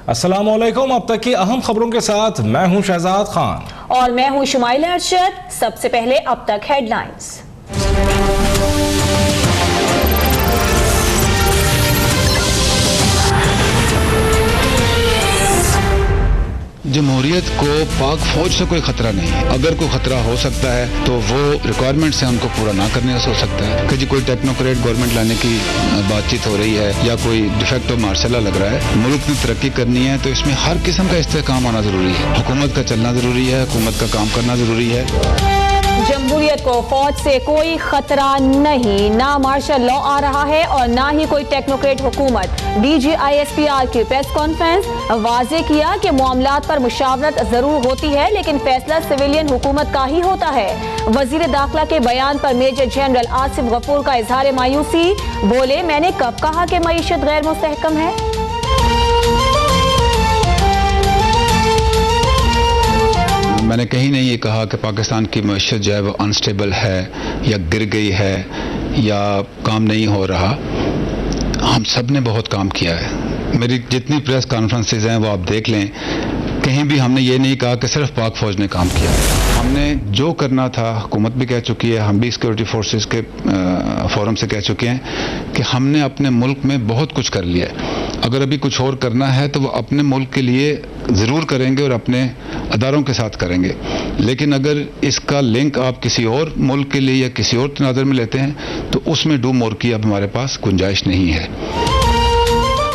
अस्सलाम वालेकुम। अब तक की अहम खबरों के साथ मैं हूं शहजाद खान और मैं हूं शुमाइल अरशद। सबसे पहले अब तक हेडलाइंस। जमहूरियत को पाक फौज से कोई खतरा नहीं है। अगर कोई खतरा हो सकता है तो वो रिक्वायरमेंट्स हैं उनको पूरा ना करने से हो सकता है कि जी कोई टेक्नोक्रेट गवर्नमेंट लाने की बातचीत हो रही है या कोई डिफेक्टो मार्शला लग रहा है। मुल्क ने तरक्की करनी है तो इसमें हर किस्म का इस्तेहकाम होना जरूरी है। हुकूमत का चलना जरूरी है, हुकूमत का काम करना जरूरी है। जमहूरियत को फौज से कोई खतरा नहीं, ना मार्शल लॉ आ रहा है और ना ही कोई टेक्नोक्रेट हुकूमत। DGISPR की प्रेस कॉन्फ्रेंस वाजे किया कि मामलात पर मुशावरत जरूर होती है लेकिन फैसला सिविलियन हुकूमत का ही होता है। वजीर दाखिला के बयान पर मेजर जनरल आसिफ गफूर का इजहार मायूसी, बोले मैंने कब कहा कि मईशत गैर मुस्तहकम है। मैंने कहीं नहीं ये कहा कि पाकिस्तान की मईशत जो है वो अनस्टेबल है या गिर गई है या काम नहीं हो रहा। हम सब ने बहुत काम किया है। मेरी जितनी प्रेस कॉन्फ्रेंसेज हैं वो आप देख लें, कहीं भी हमने ये नहीं कहा कि सिर्फ पाक फौज ने काम किया है। हमने जो करना था, हुकूमत भी कह चुकी है, हम भी सिक्योरिटी फोर्सेस के फोरम से कह चुके हैं कि हमने अपने मुल्क में बहुत कुछ कर लिया है। अगर अभी कुछ और करना है तो वो अपने मुल्क के लिए ज़रूर करेंगे और अपने अदारों के साथ करेंगे। लेकिन अगर इसका लिंक आप किसी और मुल्क के लिए या किसी और तनाज़ुर में लेते हैं तो उसमें डू मोर की अब हमारे पास गुंजाइश नहीं है।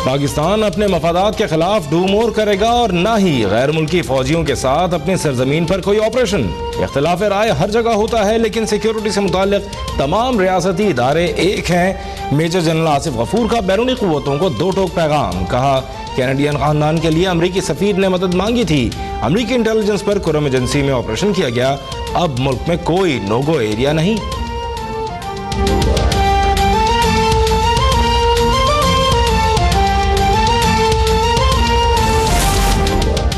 पाकिस्तान अपने मफादात के खिलाफ डू मोर करेगा और ना ही गैर मुल्की फौजियों के साथ अपनी सरजमीन पर कोई ऑपरेशन। इख्तिलाफ राय हर जगह होता है लेकिन सिक्योरिटी से मुताल्लिक तमाम रियासती इदारे एक हैं। मेजर जनरल आसिफ गफूर का बैरूनी कुव्वतों को दो टोक पैगाम, कहा कैनेडियन खानदान के लिए अमरीकी सफीर ने मदद मांगी थी, अमरीकी इंटेलिजेंस पर कुरम एजेंसी में ऑपरेशन किया गया, अब मुल्क में कोई नो-गो एरिया नहीं।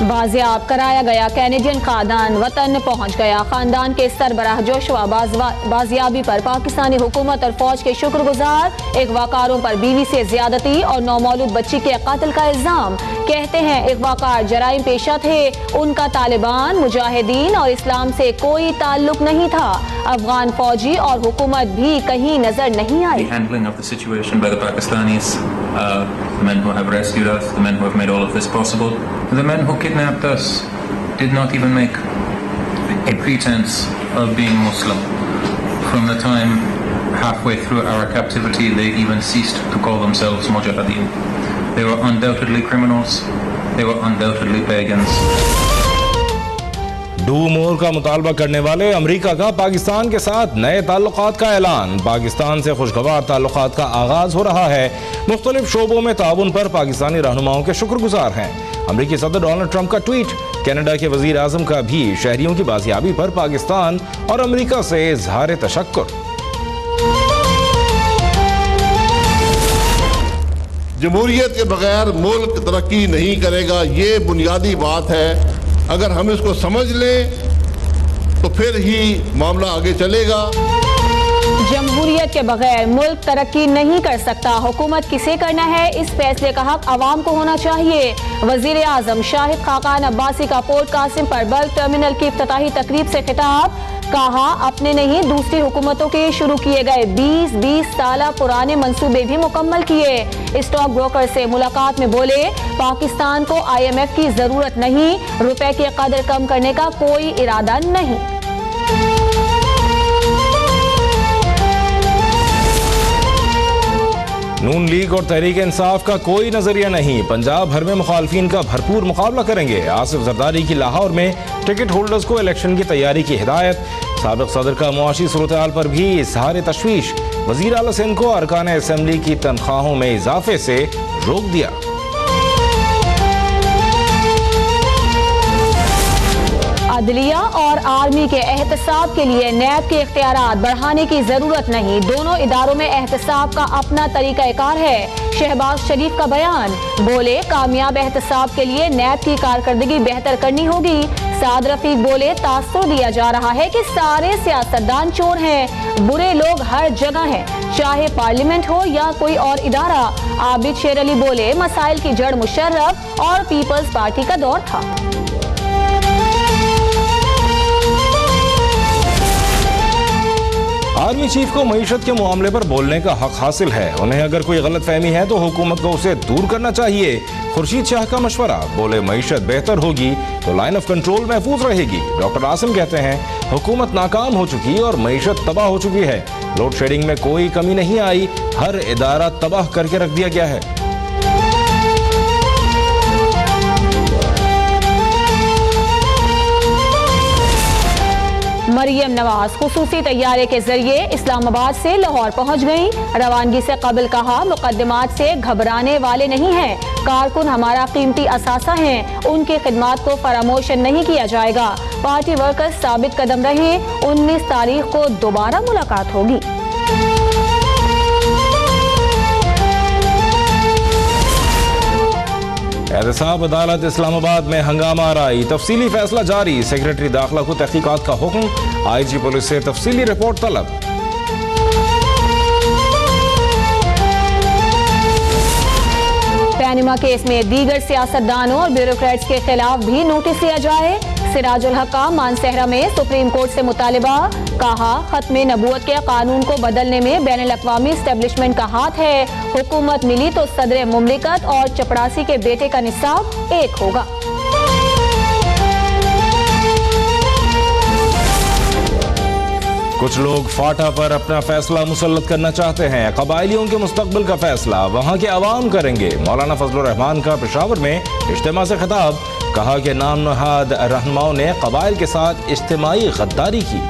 बाजियाब कराया गया कैनेडियन खानदान वतन पहुंच गया। खानदान के सरबराह जोशुआ बाजियाबी पर पाकिस्तानी हुकूमत और फौज के शुक्रगुजार। अगवाकारों पर बीवी से ज्यादती और नौमौलूद बच्ची के कत्ल का इल्जाम। कहते हैं अगवाकार जराइम पेशा थे, उनका तालिबान, मुजाहिदीन और इस्लाम से कोई ताल्लुक नहीं था। अफगान फौजी और हुकूमत भी कहीं नजर नहीं आई। The men who kidnapped us did not even make a pretense of being Muslim. From the time halfway through our captivity, they even ceased to call themselves Mujahideen. They were undoubtedly criminals. They were undoubtedly pagans. Do more का मुतालबा करने वाले America का पाकिस्तान के साथ नए ताल्लुकात का ऐलान। पाकिस्तान से खुशगवार ताल्लुकात का आगाज हो रहा है। मुख्तलिफ शोबों में ताउन पर पाकिस्तानी रहनुमाओं के शुक्रगुजार हैं। अमेरिकी सदर डोनाल्ड ट्रंप का ट्वीट, कनाडा के वजीर आजम का भी शहरियों की बाजियाबी पर पाकिस्तान और अमेरिका से इजहार तशक्कुर। जमहूरियत के बगैर मुल्क तरक्की नहीं करेगा, ये बुनियादी बात है। अगर हम इसको समझ लें तो फिर ही मामला आगे चलेगा। जमहूरियत के बगैर मुल्क तरक्की नहीं कर सकता। हुकूमत किसे करना है, इस फैसले का हक अवाम को होना चाहिए। वजीर आजम शाहिद खाकान अब्बासी का पोर्ट कासिम पर बल्क टर्मिनल की इफ्तिताही तकरीब से खिताब, कहा अपने नहीं दूसरी हुकूमतों के शुरू किए गए 20 साल पुराने मंसूबे भी मुकम्मल किए। स्टॉक ब्रोकर से मुलाकात में बोले पाकिस्तान को IMF की जरूरत नहीं, रुपए की कदर कम करने का कोई इरादा नहीं। नून लीग और तहरीक इंसाफ का कोई नजरिया नहीं, पंजाब भर में मुखालफिन का भरपूर मुकाबला करेंगे। आसिफ जरदारी की लाहौर में टिकट होल्डर्स को इलेक्शन की तैयारी की हिदायत। साबिक सदर का मुआशी सूरत-ए-हाल पर भी इजहार तशवीश। वजीर आला सिंध को अरकान असम्बली की तनख्वाहों में इजाफे से रोक दिया। अदलिया और आर्मी के एहतसाब के लिए नैब के इख्तियारात बढ़ाने की जरूरत नहीं, दोनों इदारों में एहतसाब का अपना तरीकाकार है। शहबाज शरीफ का बयान, बोले कामयाब एहतसाब के लिए नैब की कारकर्दगी बेहतर करनी होगी। साद रफीक बोले, तासुर दिया जा रहा है कि सारे सियासतदान चोर हैं, बुरे लोग हर जगह हैं, चाहे पार्लियामेंट हो या कोई और इदारा। आबिद शेर अली बोले, मसाइल की जड़ मुशर्रफ और पीपल्स पार्टी का दौर था। आर्मी चीफ को मईशत के मामले पर बोलने का हक हासिल है। उन्हें अगर कोई गलत फहमी है तो हुकूमत को उसे दूर करना चाहिए। खुर्शीद शाह का मशवरा, बोले मईशत बेहतर होगी तो लाइन ऑफ कंट्रोल महफूज रहेगी। डॉक्टर आसिम कहते हैं हुकूमत नाकाम हो चुकी और मईशत तबाह हो चुकी है। लोड शेडिंग में कोई कमी नहीं आई, हर इदारा तबाह करके रख दिया गया है। मरियम नवाज खुसूसी तैयारे के जरिए इस्लामाबाद से लाहौर पहुंच गईं। रवानगी से कबल कहा, मुकदमात से घबराने वाले नहीं हैं, कारकुन हमारा कीमती असासा हैं, उनकी खिदमात को फरामोश नहीं किया जाएगा। पार्टी वर्कर्स साबित कदम रहे, 19 तारीख को दोबारा मुलाकात होगी। एहतसाब अदालत इस्लामाबाद में हंगामा आराई, तफसीली फैसला जारी। सेक्रेटरी दाखिला को तहकीकात का हुक्म, IG पुलिस से तफसीली रिपोर्ट तलब। पैनमा केस में दीगर सियासतदानों और ब्यूरोक्रेट्स के खिलाफ भी नोटिस दिया जाए। सिराजुल हक का मानसहरा में सुप्रीम कोर्ट से मुतालिबा, कहा खत्मे नबूवत के कानून को बदलने में बैनुल अक़वामी एस्टेब्लिशमेंट का हाथ है। हुकूमत मिली तो सदर मुमलिकत और चपड़ासी के बेटे का निसाब एक होगा। कुछ लोग फाटा पर अपना फैसला मुसल्लत करना चाहते हैं। कबायलियों के मुस्तकबिल का फैसला वहां के अवाम करेंगे। मौलाना फजलुर रहमान का पेशावर में इज्तिमा से खिताब, कहा कि नाम नहाद रहनुमाओं ने कबाइल के साथ इज्तिमाई गद्दारी की।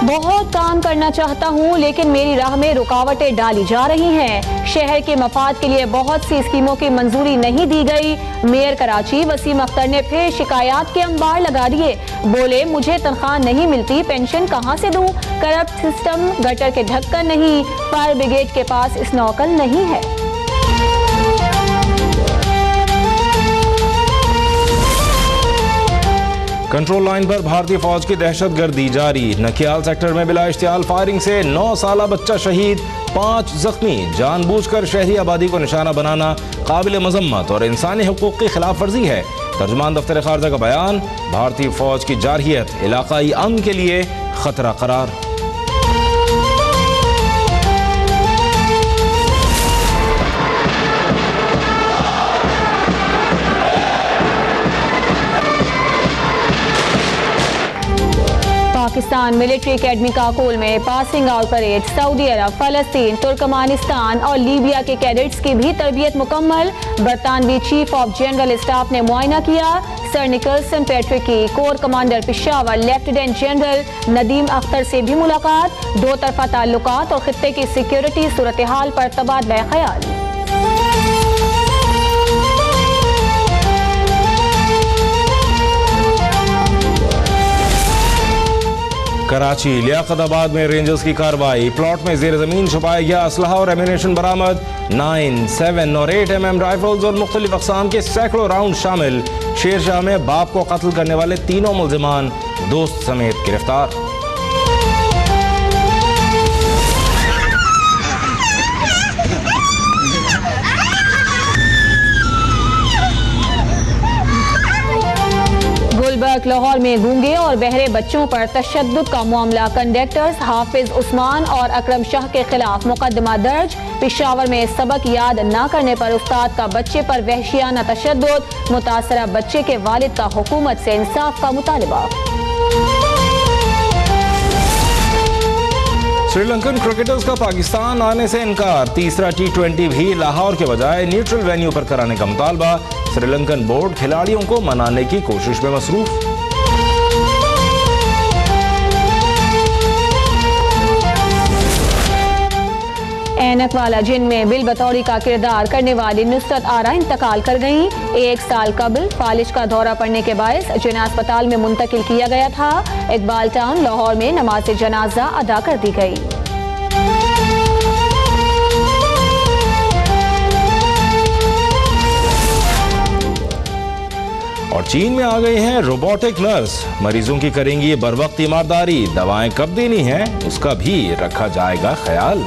बहुत काम करना चाहता हूँ लेकिन मेरी राह में रुकावटें डाली जा रही हैं। शहर के मफाद के लिए बहुत सी स्कीमों की मंजूरी नहीं दी गई। मेयर कराची वसीम अख्तर ने फिर शिकायत के अंबार लगा दिए। बोले, मुझे तनख्वाह नहीं मिलती, पेंशन कहाँ से दूं? करप्ट सिस्टम, गटर के ढक्कन नहीं, फायर ब्रिगेड के पास स्नॉकल नहीं है। कंट्रोल लाइन पर भारतीय फौज की दहशतगर्दी जारी। नखियाल सेक्टर में बिला इश्तियाल फायरिंग से 9 साला बच्चा शहीद, 5 जख्मी। जानबूझकर शहरी आबादी को निशाना बनाना काबिल मजम्मत और इंसानी हुकूक की खिलाफ वर्जी है। तर्जुमान दफ्तर खारजा का बयान, भारतीय फौज की जारहियत इलाकाई अमन के लिए खतरा करार। पाकिस्तान मिलिट्री एकेडमी काकोल में पासिंग आउट परेड। सऊदी अरब, फलस्तीन, तुर्कमानिस्तान और लीबिया के कैडेट्स की भी तरबियत मुकम्मल। बरतानवी चीफ ऑफ जनरल स्टाफ ने मुआयना किया। सर निकलसन पैट्रिक की core commander Peshawar lieutenant general Nadeem Akhtar से भी मुलाकात। 2 तरफा ताल्लुकात और खित्ते की सिक्योरिटी सूरत हाल पर तबादला ख्याल। कराची लियाकताबाद में रेंजर्स की कार्रवाई। प्लॉट में जेर जमीन छुपाया गया असलहा और एम्यूनेशन बरामद। 9, 7 और 8 mm राइफल्स और मुख्तलिफ अक़साम के सैकड़ों राउंड शामिल। शेरशाह में बाप को कत्ल करने वाले 3 मुलजिमान दोस्त समेत गिरफ्तार। गुलबर्ग लाहौर में गूंगे और बहरे बच्चों पर तशद्दुद का मामला। कंडक्टर्स हाफिज उस्मान और अकरम शाह के खिलाफ मुकदमा दर्ज। पेशावर में सबक याद न करने पर उस्ताद का बच्चे पर वहशियाना तशद्दुद। मुतासरा बच्चे के वालिद का हुकूमत से इंसाफ का मुतालबा। श्रीलंकन क्रिकेटर्स का पाकिस्तान आने से इनकार। तीसरा T20 भी लाहौर के बजाय न्यूट्रल वेन्यू पर कराने का मुतालबा। श्रीलंकन बोर्ड खिलाड़ियों को मनाने की कोशिश में मसरूफ। ऐनक वाला जिन में बिल बतौरी का किरदार करने वाली नुसरत आरा इंतकाल कर गईं। 1 साल कबल फालिज का दौरा पड़ने के बायस जिन्हें अस्पताल में मुंतकिल किया गया था। इकबाल टाउन लाहौर में नमाज जनाजा अदा कर दी गई। और चीन में आ गई हैं रोबोटिक नर्स, मरीजों की करेंगी बर वक्त तीमारदारी, दवाएं कब देनी है उसका भी रखा जाएगा ख्याल।